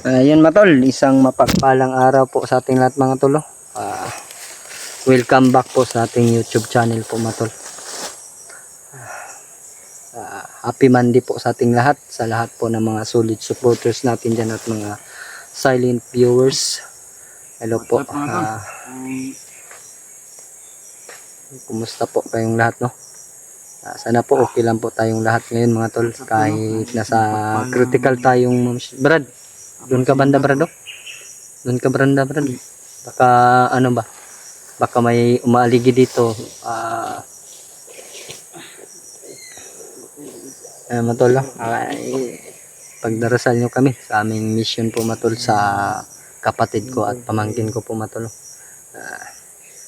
Ayun matol, isang mapagpalang araw po sa ating lahat mga tolo. Welcome back po sa ating YouTube channel po matol. Happy Monday po sa ating lahat, sa lahat po ng mga solid supporters natin dyan at mga silent viewers. Hello po. Kumusta po kayong lahat, no? Sana po okay lang po tayong lahat ngayon mga tol, kahit nasa critical tayong Brad. Doon ka banda Brad, oh? Doon ka banda Brad. Baka ano ba? Baka may umaaligi dito. Matol, pagdarasal nyo kami sa aming mission po matol, sa kapatid ko at pamangkin ko po matol.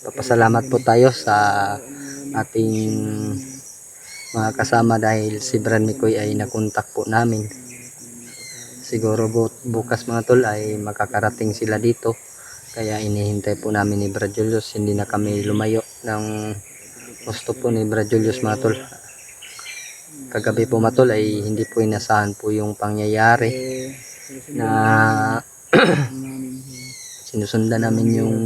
Papasalamat po tayo sa ating mga kasama dahil si Brad Mikoy ay nakontak po namin. Siguro bukas mga tol ay makakarating sila dito, kaya inihintay po namin ni Brad Julius. Hindi na kami lumayo ng gusto po ni Brad Julius mga tol. Kagabi po mga tol ay hindi po inasahan po yung pangyayari na sinusundan namin yung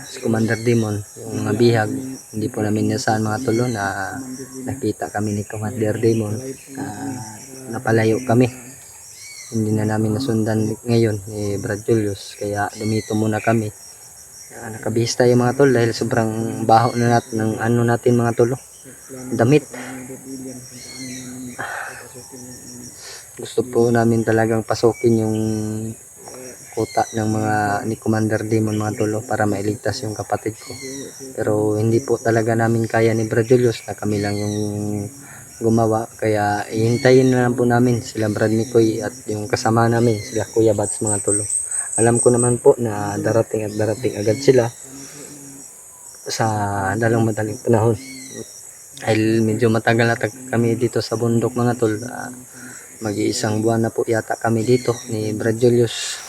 si Commander Demon, yung mabihag. Hindi po namin inasahan mga tol na nakita kami ni Commander Demon. Napalayo kami. Hindi na namin nasundan ngayon ni Brad Julius, kaya dumito muna kami. Nakabihis tayo mga tol dahil sobrang baho na natin ng ano natin mga tol, damit. Gusto po namin talagang pasukin yung kuta ng mga ni Commander Demon mga tol para mailigtas yung kapatid ko, pero hindi po talaga namin kaya ni Brad Julius na kami lang yung gumawa, kaya ihintayin na lang po namin sila Brad Mikoy at yung kasama namin sila Kuya Bats mga tol. Alam ko naman po na darating at darating agad sila sa dalang madaling panahon, dahil medyo matagal na kami dito sa bundok mga tol. Mag-iisang buwan na po yata kami dito ni Brad Julius.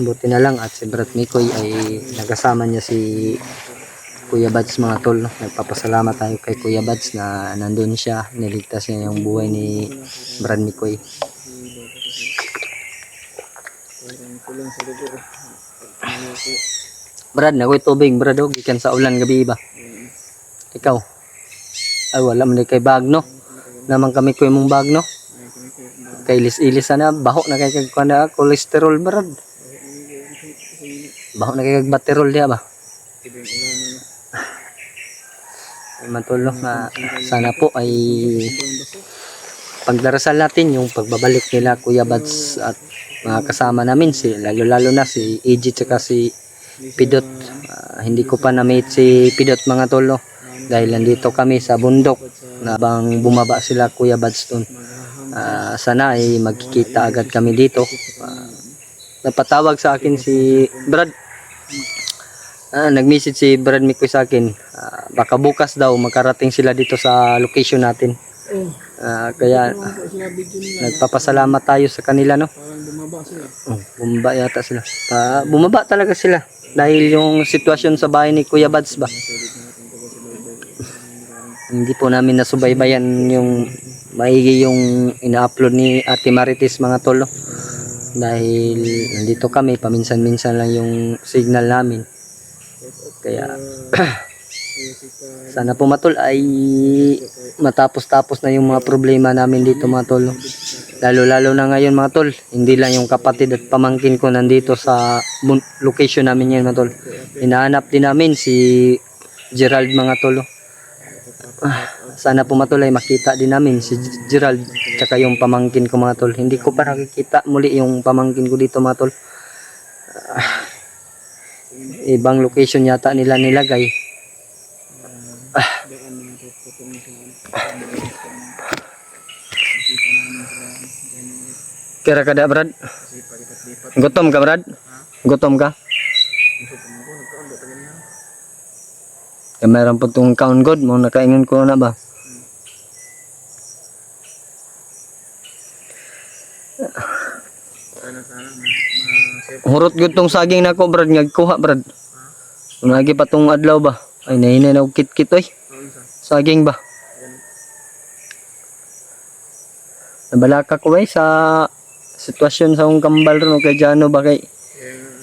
Buti na lang at si Brad Mikoy ay nagasama niya si Kuya Bads mga tol. Nagpapasalamat tayo kay Kuya Bads na nandun siya, niligtas niya yung buhay ni Brad Mikoy. Brad, nakoy tubig Brad, gikan sa ulan gabi ba? Ikaw? Ay wala man kay bag no. Naman kami ko imong bag no. Kay ilis-ilis na baho na kay kagkuana cholesterol Brad. Baho na kay kagbaterol dia ba? Ay matulog na sana po ay pagdarasal natin yung pagbabalik nila Kuya Bads at mga kasama namin, si lalo na si EG at si Pidot. Hindi ko pa na-meet si Pidot mga tolo dahil nandito kami sa bundok na bang bumaba sila Kuya Bads doon. Sana ay magkikita agad kami dito. Napatawag sa akin si Brad, nag-message si Brad Mikoy sa akin, baka bukas daw makarating sila dito sa location natin. Kaya nagpapasalamat tayo sa kanila no. Bumaba yata sila. Bumaba talaga sila dahil yung sitwasyon sa bahay ni Kuya Bads ba, hindi po namin nasubaybayan yung maigi yung ina-upload ni Ate Marites mga tolo, dahil nandito kami paminsan-minsan lang yung signal namin. Kaya sana po matol ay matapos-tapos na yung mga problema namin dito mga tol. Lalo na ngayon mga tol, hindi lang yung kapatid at pamangkin ko nandito sa location namin yan mga tol. Hinahanap din namin si Gerald mga tol. Sana po matol ay makita din namin si Gerald tsaka yung pamangkin ko mga tol. Hindi ko pa nakikita muli yung pamangkin ko dito mga tol. Ibang location yata nila nilagay. Kira ka da Brad? Gutom ka Brad? Gutom ka? Meron po itong count good mo, nakaingon ko na ba? Hurot good tong saging na ko Brad, ngagkuha Brad. Lagi pa tong adlaw ba? Ay nahinay na kit-kit oy. Saging ba? Nabalaka ko sa sitwasyon sa akong kambal ron kay Jano ba kay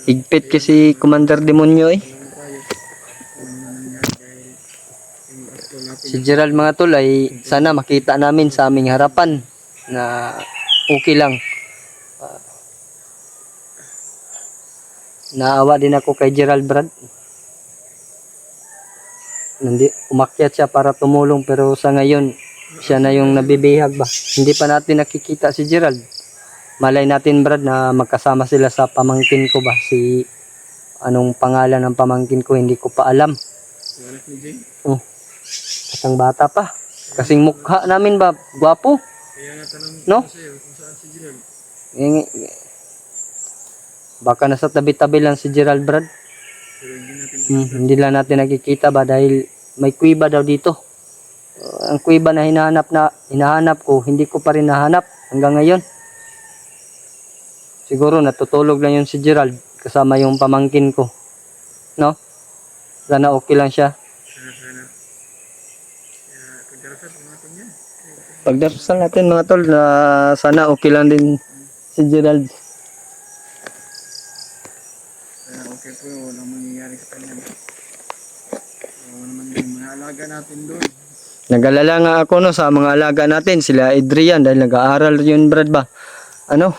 higpit kasi Commander Demonyo eh. Si Gerald mga tol ay sana makita namin sa aming harapan na okay lang. Naawa din ako kay Gerald Brad. Umakyat siya para tumulong pero sa ngayon siya na yung nabibihag ba. Hindi pa natin nakikita si Gerald. Malay natin Brad na magkasama sila sa pamangkin ko ba. Si anong pangalan ng pamangkin ko hindi ko pa alam. Oh, kasang bata pa. Kasing mukha namin ba, gwapo. No? Baka nasa tabi-tabi lang si Gerald Brad. Hindi lang natin nakikita ba dahil may kuweba daw dito. Ang kuweba na hinahanap ko, hindi ko pa rin nahanap hanggang ngayon. Siguro natutulog lang yun si Gerald kasama yung pamangkin ko. No? Sana okay lang siya. Pagdarasal natin mga tol na sana okay lang din si Gerald. Okay po, walang mangyayari sa kanya. Ano naman yung mga alaga natin doon. Nag-alala nga ako no sa mga alaga natin, sila Adrian dahil nag-aaral yun Brad ba. Ano?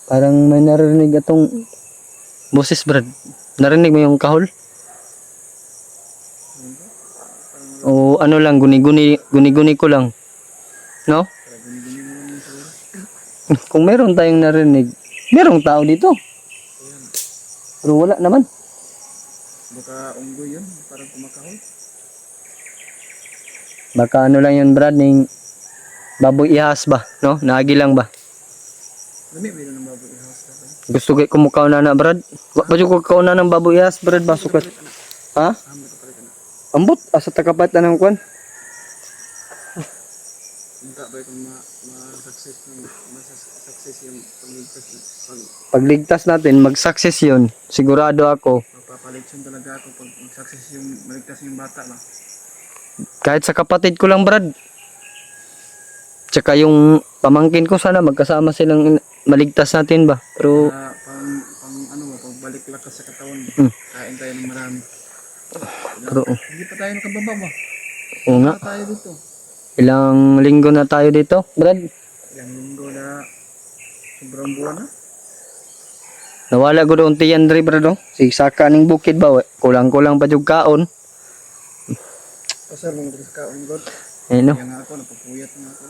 Parang may narinig atong boses Brad. Narinig mo yung kahol? O ano lang, guni-guni ko lang. No? Kung meron tayong narinig, merong tao dito. Pero wala naman. Baka unggoy yun, parang kumakahol. Baka ano lang yun Brad, ning baboy ihas ba? No? Naagi lang ba? Dami ba yun ng baboy ihas? Gusto ko kumukaw na Brad. Ba ko kauna ng baboy ihas Brad ba sukat? Ha? Ambot asa takapat na ng kwan. Hindi ba kung ma-success yung Pagligtas natin, mag-success yun. Sigurado ako. magpapalitson talaga ako pag success yung maligtas yung bata ba. Kahit sa kapatid ko lang Brad. Tsaka yung pamangkin ko sana magkasama silang maligtas natin ba. Pero Pang ano ba, pagbalik lakas sa katawan. Kain tayo ng marami. pero Hindi pa tayo nakababa ba? oo nga. Tayo dito. Ilang linggo na tayo dito, Brad. Ilang linggo na sobrang buwan na. Nawala ko doon tiyan dre Brad. Oh. Si saka ning bukid ba, kulang-kulang pa jud kaon. Pasal mo sa kaon God. Eh no. Kaya nga ako, napapuyat na ako.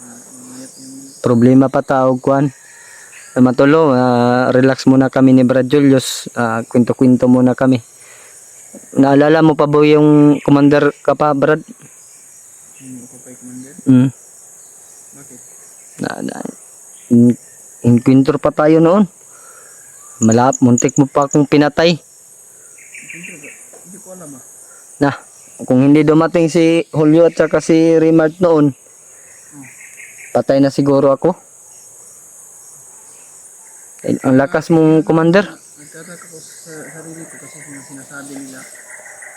Napapuyat yung Problema pa taog kwan. Matulo, relax muna kami ni Brad Julius. Kwento-kwento muna kami. Naalala mo pa ba yung commander ka pa, Brad? ako pa commander. Bakit? Inkwentro pa tayo noon. Muntik mo pa akong pinatay. Hindi ko alam ah. Nah, kung hindi dumating si Julio at saka si Rimart noon, patay na siguro ako. Ang lakas mong commander. Nagtataka ko sa sarili ko kasi sinasabi nila,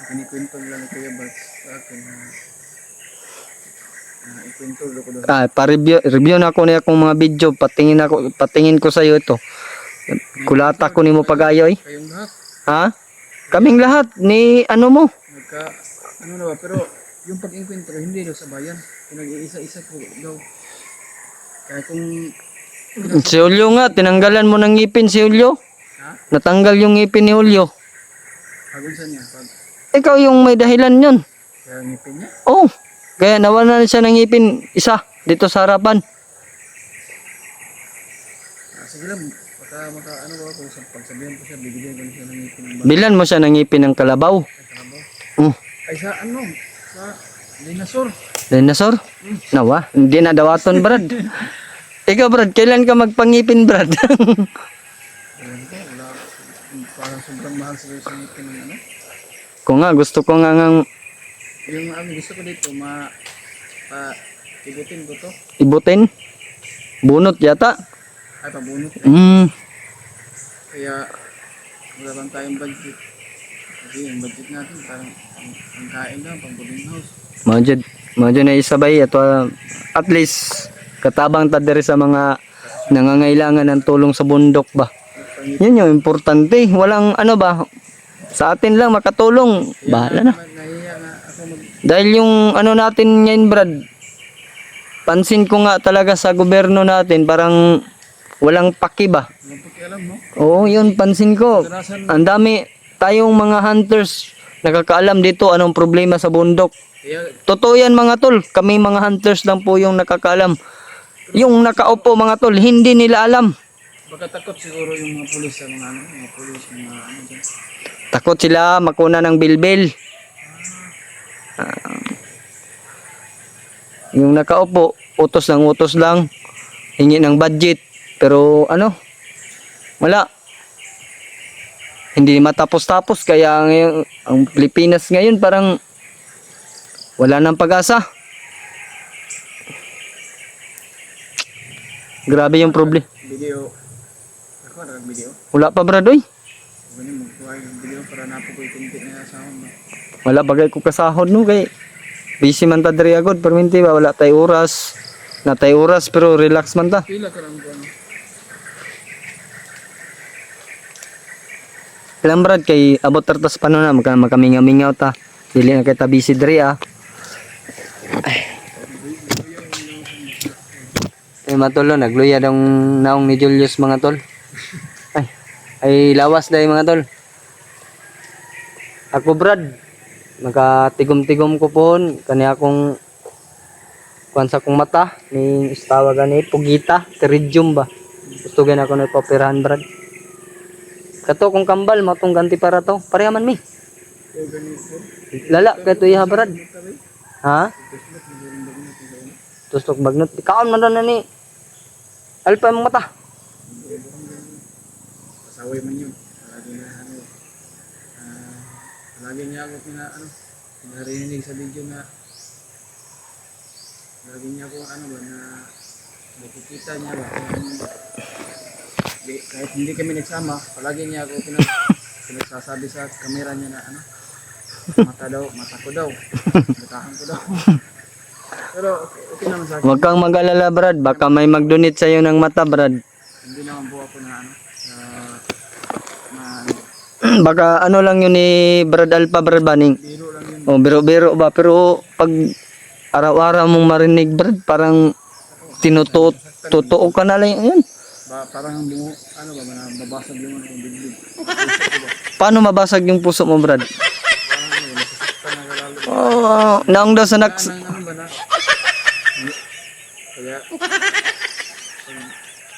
kinikwento nila ni Kuya Bats sa akin na ikwento ko doon. Pa-review na ako niya kung mga video, patingin ko sa iyo ito. Kulata ko nimo pag-ayo eh. Kayong lahat, Ha? Kaming lahat ni ano mo? ano na ba, pero yung pag-inkwento hindi daw sa bayan. Pinag-iisa-isa ko daw. Kaya kung Si Julio nga, tinanggalan mo ng ngipin si Julio. Natanggal yung ngipin ni Julio. pagunsan niya, Ikaw yung may dahilan yun. kaya ngipin niya, Oh, kaya nawalan na siya ng ngipin isa dito sa harapan. sige lang, maka ano ba kung pagsabihan ko siya, bibigyan ko siya ng ngipin ng Bilan mo siya ng ngipin ng kalabaw. kalabaw. Oh, Ay sa ano, sa dinosaur. dinosaur? Nawa, hindi na dawaton Brad. Ikaw Brad, kailan ka magpangipin Brad? Ayan ko, wala, parang sobrang mahal sa ngipin ng ano. Kung nga, gusto ko nga ngang Yung gusto ko dito, ibutin ko to. ibutin. Bunot yata. Ay, pabunot. Kaya, wala lang tayong budget. Kasi yung budget natin, parang pangkain lang, pang boarding house. Majud na isabay at at least katabang ta diri sa mga nangangailangan ng tulong sa bundok ba. Yun yung importante. Walang ano ba, sa atin lang makatulong. Bahala na. Nahiya nga ako Dahil yung ano natin ngayon, Brad, pansin ko nga talaga sa gobyerno natin, parang walang paki ba? walang pakialam, no? Oo, yun, pansin ko. Ang dami tayong mga hunters nakakaalam dito anong problema sa bundok. Kaya, Totoo yan mga tol, kami mga hunters lang po yung nakakaalam. Yung nakaupo mga tol, hindi nila alam. baka takot siguro yung mga pulis sa mga ano, mga pulis, mga ano dyan. Takot sila makuna ng bilbil. Yung nakaupo, utos lang, hingi ng budget. Pero ano, wala. Hindi matapos-tapos, kaya ngayon, ang Pilipinas ngayon parang wala nang pag-asa. Grabe yung problem. Video. Ako, nag-video. Wala pa bradoy. Ganun, magkuha yung video para napo ko yung kunti na sound. No? Wala bagay ko kasahod no kay busy man ta diri agad perminti ba wala tay oras. Na tay oras pero relax man ta. Pila ka lang ko, ano? Ilang brad kay abot tartas pa no na magkamingaw ta. Dili na kay ta busy diri ah. Ay matolo nagluya dong naong ni Julius mga tol. Ay lawas dai mga tol. Ako brad nakatigom-tigom ko pohon kani akong kuan sa akong mata ni tawag ani pugita teridium ba. Gusto gan ako na poperahan brad. Kato kung kambal matong ganti para to. Parehaman mi. Lala kato iha brad. Ha? Tusok bagnot. Kaon man na ni. Alpa mong mata. Pasaway man yun. Palagi na ano. Palagi niya ako pinarinig sa video na lagi niya ako ano ba na nakikita niya ba kahit hindi kami nagsama, palagi niya ako pinagsasabi sa kamera niya na ano mata ko daw matahan ko daw pero okay naman sa akin. Huwag kang mag-alala brad, baka may mag-donate sa iyo ng mata brad. Hindi naman po ako na ano Baka ano lang yun ni Brad Alpha Brad Baning. biro lang yun. O biro-biro ba pero pag araw-araw mong marinig brad parang totoo ka na lang yun. Parang ano ba mabasag yung ano bibig. Paano mabasag yung puso mo brad? Parang ano nasasaktan na lalo. Oh, naong daw sa naks. Ano ba na kaya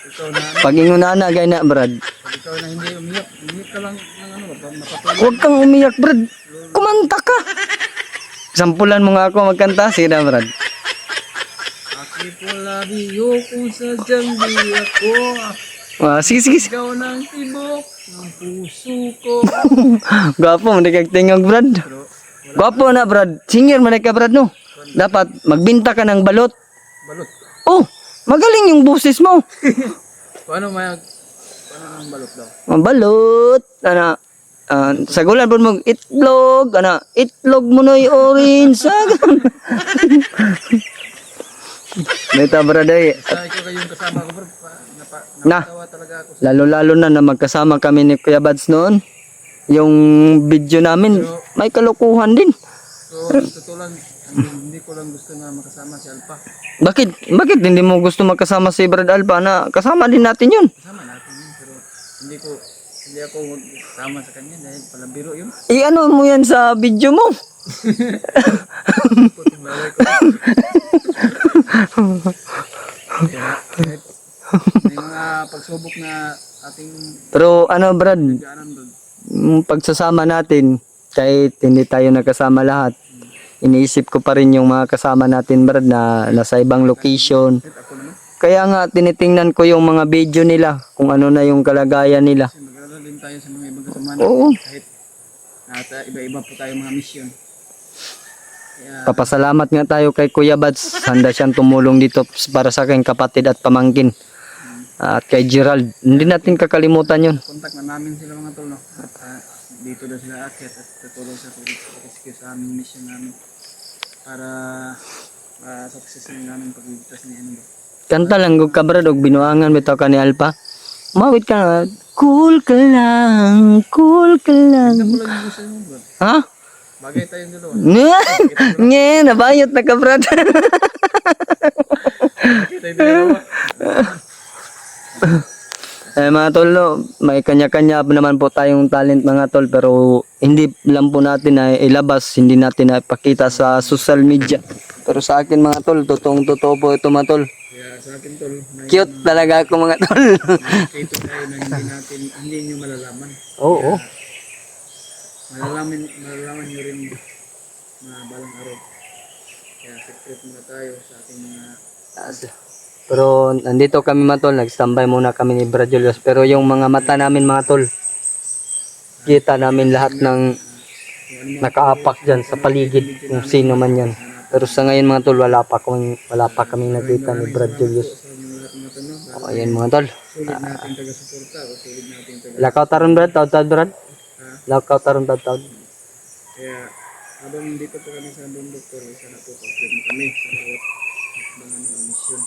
ikaw na Pag-ingunana gay na brad. pag ikaw na hindi umiyak ka lang ng ano ba napatuloy. Huwag kang umiyak brad. Kumanta ka. Sampulan mo nga ako magkanta. Sige na brad. Aki po labiyo kung sadyang di ako. Sige. Ikaw ng tibok ng puso ko. Gwapo, hindi kag tingog brad. Pero Gwapo na brad. Singer man ka brad no. Dapat magbinta ka ng balot. balot. Oh, magaling yung boses mo. Paano ng balot daw? Mabalot. Sagulan po mo itlog. Itlog mo no'y orange. Nita brad ay. Basta ikaw kayong kasama ko bro. Na. Napatawa talaga ako. Lalo-lalo na magkasama kami ni Kuya Bads noon. Yung video namin, may kalukuhan din. So, totoo lang, hindi ko lang gusto na makasama si Alpha. Bakit hindi mo gusto magkasama si Brad Alpha na kasama din natin yun? Kasama natin yun, pero hindi ako magsama sa kanya dahil palabiro yun. Ano mo yan sa video mo? Puting balay ko. Kaya, kahit may mga pagsubok na ating Pero Brad, gaanan doon. yung pagsasama natin, kahit hindi tayo nakasama lahat, iniisip ko pa rin yung mga kasama natin Brad na nasa ibang location. Kahit ako naman, Kaya nga tinitingnan ko yung mga video nila, kung ano na yung kalagayan nila. kasi mag-aaral din tayo sa mga ibang kasama Oo. kahit iba-iba po tayo mga mission. Kaya, Papasalamat nga tayo kay Kuya Bads. Handa siyang tumulong dito para sa aking kapatid at pamangkin. At kay Gerald. Hindi natin kakalimutan yun. contact na namin sila mga tol, no? At dito daw sila akyat at tutulong sa rescue sa aming mission namin para success namin pagligtas ni ano ba. Kanta lang gug ka brad og binuangan bitaw ka ni Alpa. Mawit ka na. Cool ka lang, cool ka lang. Ano lang yung gusto mo, bro? Ha? Bagay tayong dalawa. Nge, nabayot na ka brad. Bagay tayong dalawa. Mga tol, no, may kanya-kanya naman po tayong talent mga tol, pero hindi lang po natin na ilabas, hindi natin na ipakita sa social media. Pero sa akin mga tol, totoong-totoo po ito mga tol. Kaya sa akin, tol, may Cute talaga ako mga tol. ito tayo na hindi nyo malalaman. Oo. Malalaman nyo rin na balang araw. Kaya secret muna tayo sa ating mga Pero nandito kami mga tol, nag-standby muna kami ni Brad Julius. Pero yung mga mata namin mga tol, kita namin lahat ng nakaapak dyan sa paligid, kung sino man yan. Pero sa ngayon mga tol, wala pa kaming nakita ni Brad Julius. sa mga lahat mga tanong. O, ayan mga tol. Sulit natin taga-suporta o sulit natin taga... Lakaw taron Brad, taod Brad. Ha? Lakaw taron taod. Kaya habang dito po kami sa Ambon Doktor, sana po pag-trip mo kami sa bawat hakbangan ng misyon.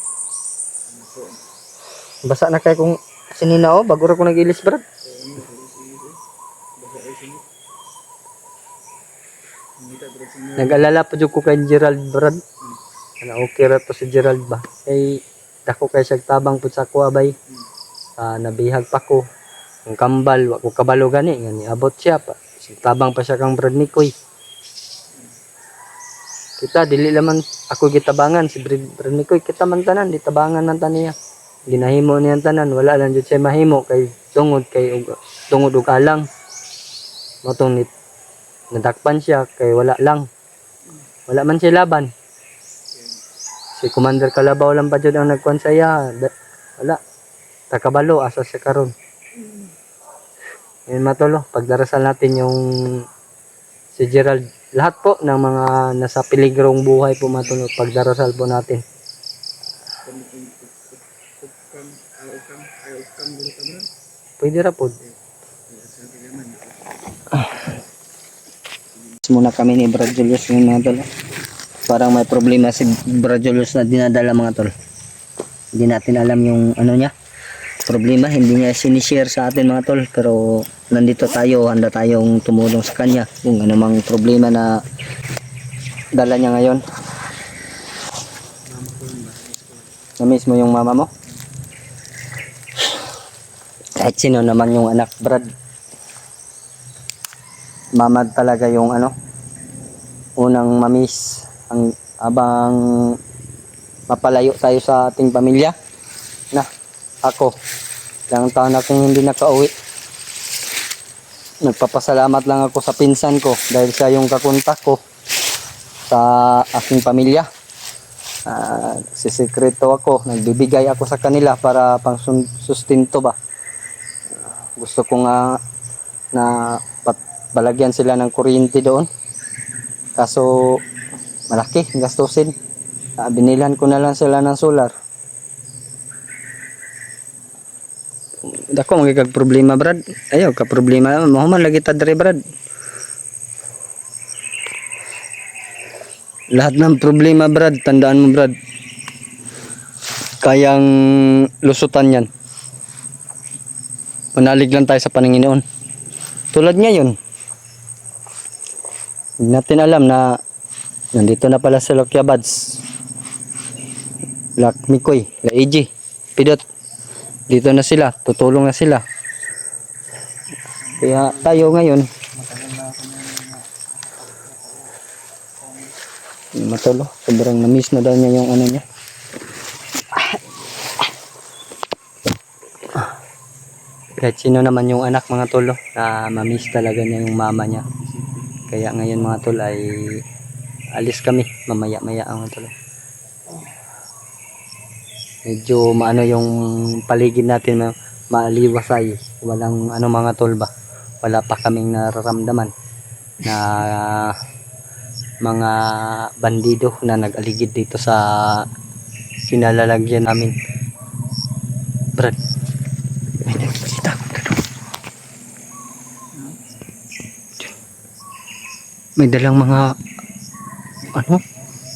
Ano po? Basa na kayo kung sinina o, bago ko nag-ilis Brad. So ano, sige. Basta ay sige. Hindi tayo pero sinyo. Nag-alala pa dyan ko kay Gerald Brad. Ano, okay ra to si Gerald ba? Kay dako kay siya tabang pud sa kuha bay. Nabihag pa ko. Ang kambal, wa ko kabalo gani ngani abot siya pa. Tabang pa siya kang Brad Nikoy. Kita dili laman ako gitabangan si Brad Nikoy, kita man tanan ditabangan man taniya. Ginahimo niya tanan, wala lang jud siya mahimo kay tungod og alang. Motong nadakpan siya kay wala lang. Wala man siya laban. Si Commander Kalabaw lang pa dyan ang nagkuhan sa iya. Wala. Takabalo, asa siya karon. Ngayon matolo, pagdarasal natin yung si Gerald. Lahat po ng mga nasa peligrong buhay po matolo, pagdarasal po natin. Ukam dulu ka bro. Pwede ra po. Kaya sa akin naman. Muna kami ni Brad Julius yung mga tol. Parang may problema si Brad Julius na dinadala mga tol. Hindi natin alam yung ano niya. Problema, hindi niya sinishare sa atin mga tol. Pero nandito tayo, handa tayong tumulong sa kanya. Kung anumang problema na dala niya ngayon. Na-miss mo yung mama mo? Kahit sino naman yung anak Brad. Mama talaga yung ano, unang mamiss ang abang mapalayo tayo sa ating pamilya. Na ako ilang taon akong hindi nakauwi. Nagpapasalamat lang ako sa pinsan ko dahil siya yung kakontak ko sa aking pamilya. Sisikreto ako, nagbibigay ako sa kanila para pang sustento ba. Gusto ko nga na balagyan sila ng kuryente doon. Kaso malaki ang gastusin. Binilhan ko na lang sila ng solar. Dako magigag problema Brad. Ayaw ka problema. Mahuman lagi ta dre Brad. Lahat ng problema Brad, tandaan mo Brad. Kayang lusutan yan. Manalig lang tayo sa Panginoon. Tulad ngayon. Hindi natin alam na nandito na pala sa Lokyabads. Lak Mikoy, La AG, Pidot. Dito na sila, tutulong na sila. Kaya tayo ngayon matolo, sobrang na-miss na daw niya yung ano niya. Kahit sino naman yung anak mga tolo, na ma-miss talaga niya yung mama niya. Kaya ngayon mga tol ay alis kami mamaya-maya ang tol. Medyo maano yung paligid natin, maaliwasay. Walang ano mga tol ba. Wala pa kaming nararamdaman na mga bandido na nag-aligid dito sa kinalalagyan namin. Brad, may nagbisita. May dalang mga ano,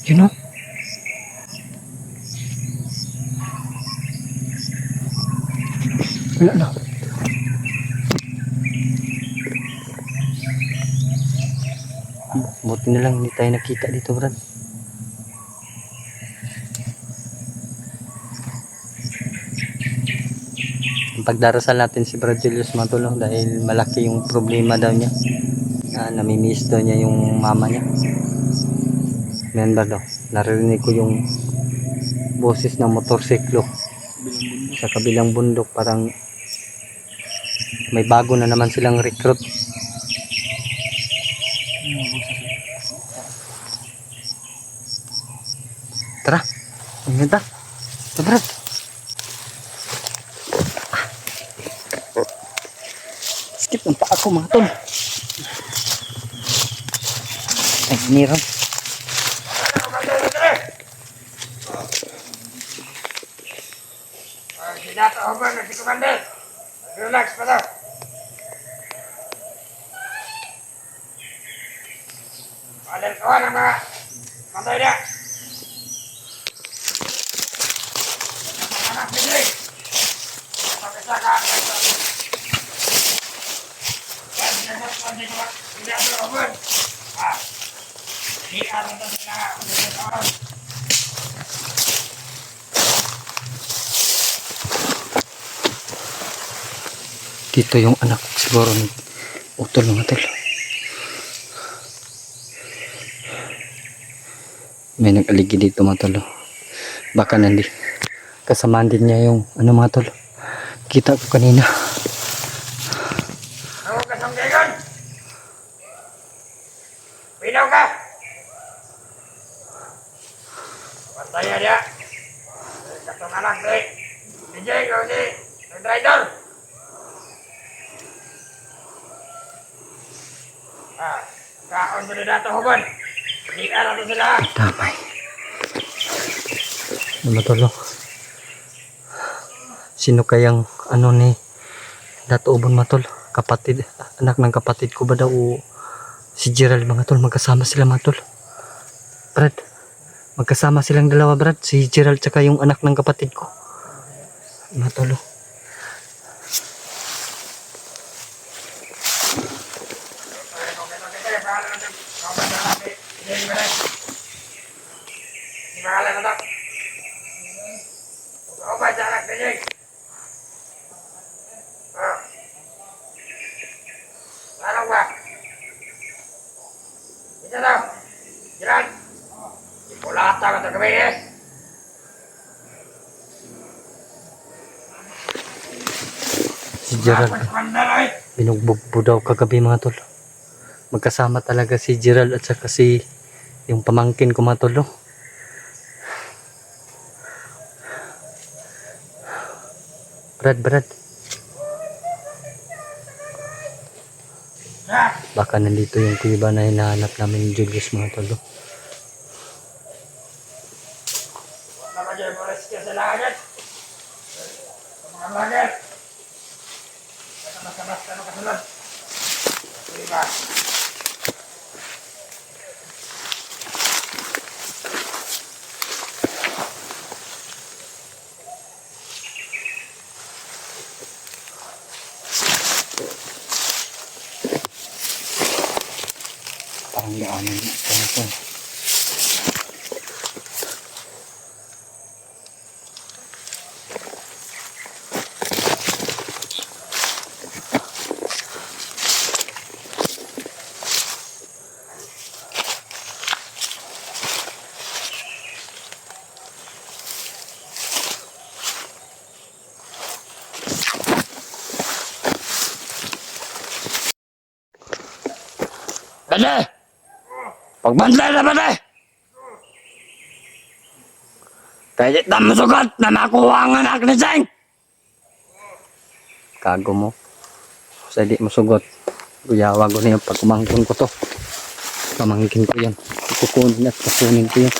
you know, Wala na. Buti na lang hindi tayo nakita dito, Brad. Pagdarasal natin si Brad Julius mga tol, no? Dahil malaki yung problema daw niya. Namimiss daw niya yung mama niya. Ngayon ba daw? Narinig ko yung boses ng motorsiklo sa kabilang bundok. Parang may bago na naman silang recruit. Tara, ayun ta. Ito, Brad. Skip ng paa ko mga tol. Ay, niram. Dato ako ba? Si Commander. Relax pa daw. Commander, kawan ang mga matay na. Anak pili. Pagkasa ka. Yan, sinasap ko hindi ko. Hindi ako open. Hindi ako ito sila. Hindi ako. Dito yung anak siguro ng utol mga tol. May nag-aligi dito mga tol. Baka nandi kasamaan din niya yung ano mga tol. Kita ko kanina. Ako kasang gayon. Pinaw ka. Pantaya dia. Katong anak ni. DJ ko ni. Rider. Kaon mo na dato hubon. Hindi ka na sila. Damay. Ano tol? Sino kayang ano ni Dato Ubon matol? Kapatid, anak ng kapatid ko ba daw o si Gerald mga tol? Magkasama sila mga tol. Brad, magkasama silang dalawa Brad. Si Gerald tsaka yung anak ng kapatid ko. Mga tol. Si Gerald binugbog po daw kagabi mga tol. Magkasama talaga si Gerald at saka si yung pamangkin ko mga tol. No? Brad. Baka nandito yung kuiba na hinahanap namin ni Julius mga tol. No? Parang daanan ito. Bade! Pagbantay na bade! Kaya na masugat na makuha ang anak ni Zeng! Kago mo. Sa di mo sugot. Guyawa ko na yung pagkumangkon ko to. Pamangkin ko yan. Kukunin at kukunin ko yan.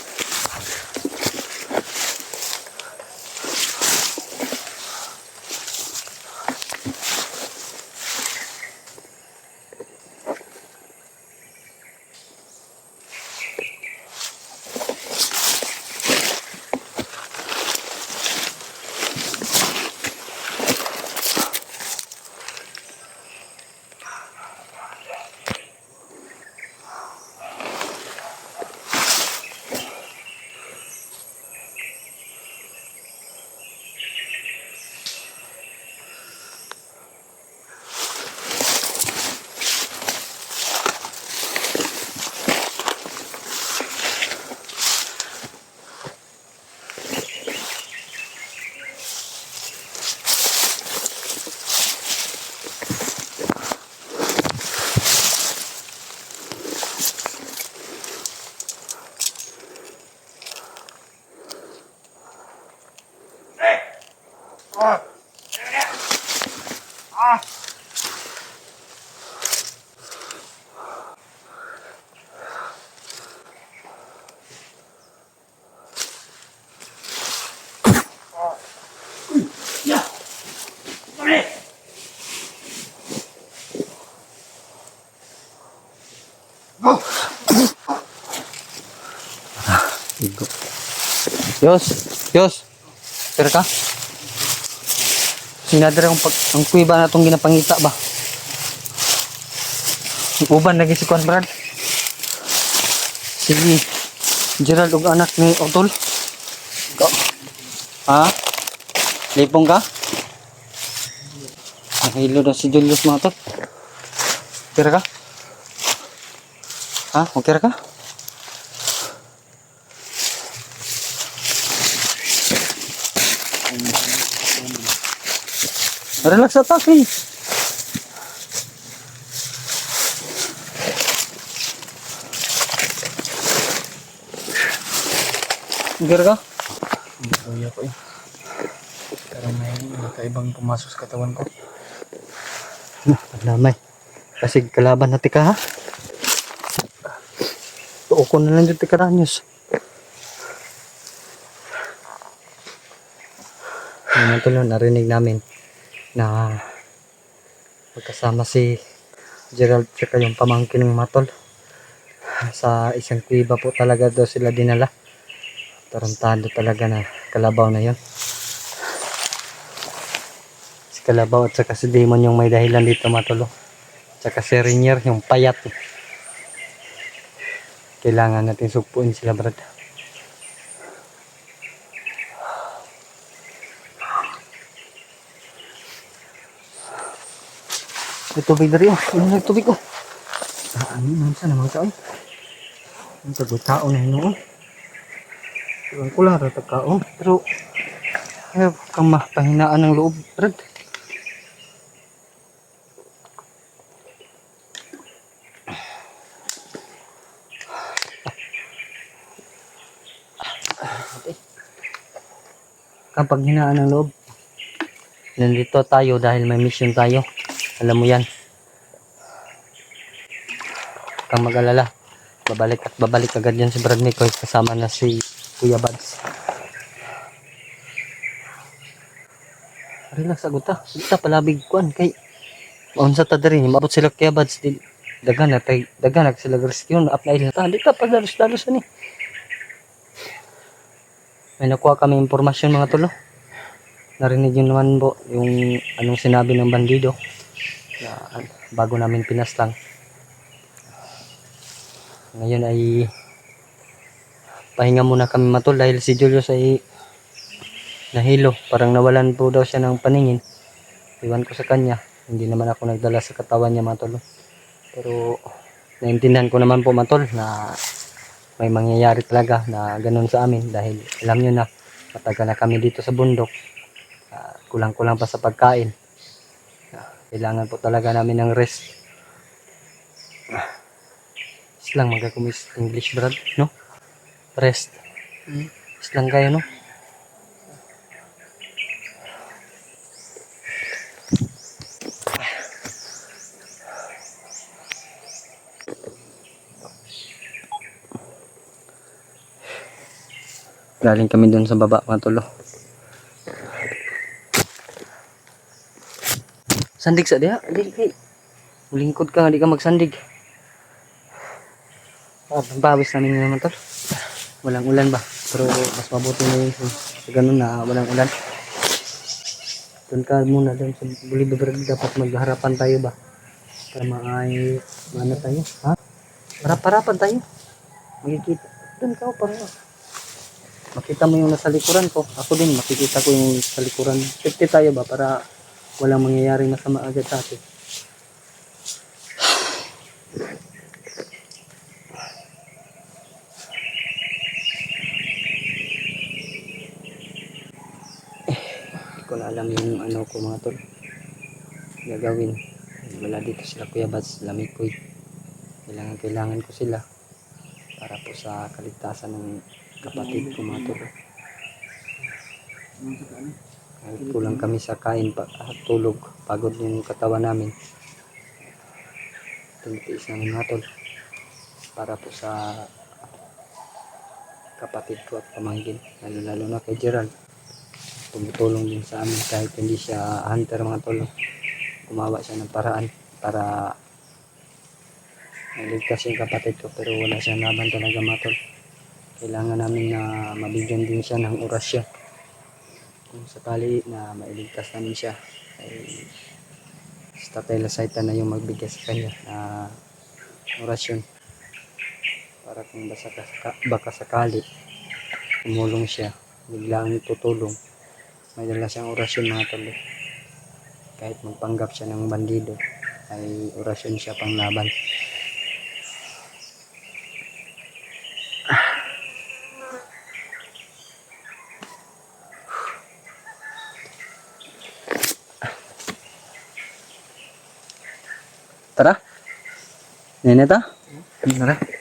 Igo. Yos, Yos. Pero ka? Sinadara ang kuiba na itong ginapangita ba? Uban lagi si Kwan Brad. Sige. Gerald og anak ni Otol. Ikaw. Ha? Lipong ka? Nahilo na si Julius mga tol. Kira ka? Ha? Kira ka? Relax attack eh. Kira ka? Kuya ko eh. Pero may nakaibang pumasok sa katawan ko. Lamay. Kasi kalaban natin ka ha? Tuo ko na lang dito ka Ranyos. Naman tuloy narinig namin na magkasama si Gerald tsaka yung pamangkin ng matol. Sa isang kuiba po talaga daw sila dinala. Tarantado talaga na kalabaw na yon. Si Kalabaw at saka si Demon yung may dahilan dito matolo. Tsaka si Rainier yung payat. Kailangan natin sugpuin sila brad. May tubig na rin oh. Ano na tubig oh. Ano naman sa naman ka oh. Ang tagutao na hinoon. Iwan ko lang ratagkao. Pero ayaw kang mapahinaan ng loob brad. Kapag hinaan ng loob, nandito tayo dahil may mission tayo. Alam mo yan. Kang mag-alala. Babalik agad yan si Brad Mikoy kasama na si Kuya Bads. Relax agota. Kita palabig kuan kay maunsa ta diri mabot sila Kuya Bads di daghan sila rescue na apply na ta. Dito pa dalos ni. May nakuha kami impormasyon mga tulo. Narinig yun naman po yung anong sinabi ng bandido na bago namin pinaslang. Ngayon ay pahinga muna kami matol dahil si Julius ay nahilo. Parang nawalan po daw siya ng paningin. Iwan ko sa kanya. Hindi naman ako nagdala sa katawan niya matol. Pero naintindihan ko naman po matol na may mangyayari talaga na ganun sa amin dahil alam nyo na matagal na kami dito sa bundok. Kulang-kulang pa sa pagkain. Kailangan po talaga namin ng rest. Islang magkakumis English brad, no? Rest. Islang kayo, no? Galing kami doon sa baba mga tulo. Sandig sa diha, di ulingkod ka, di ka magsandig. Pabawis namin naman tol. Walang ulan ba? Pero mas mabuti na yun sa ganun na walang ulan. Doon ka muna doon sa Bolivar, dapat magharapan tayo ba? Para maano tayo, ha? Harap-harapan tayo. Makikita. Doon ka para makita mo yung nasa likuran ko. Ako din makikita ko yung sa likuran. Safety tayo ba para walang mangyayaring masama agad sa atin. Hindi ko na alam yung ano ko mga tol. Gagawin. Wala dito sila Kuya Bads, Lamikoy. Kailangan ko sila para po sa kaligtasan ng kapatid ko mga tol. Kulang kami sa kain pa, tulog. Pagod yung katawan namin. Tinitiis namin mga tol. Para po sa kapatid ko at pamangkin. Lalo na kay Gerald. Tumutulong din sa amin kahit hindi siya hunter mga tol. Gumawa siya ng paraan para iligtas yung kapatid ko, pero wala siyang laban talaga mga tol. Kailangan namin na mabigyan din siya ng orasyon. Kung sakali na mailigtas namin siya, ay sa Tatay Lasaitan na yung magbigay sa kanya na orasyon. Para kung baka sakali tumulong siya, biglang tutulong, may dala siyang orasyon mga tol. Kahit magpanggap siya ng bandido, ay orasyon siya pang laban. Tara, Neneta, tara.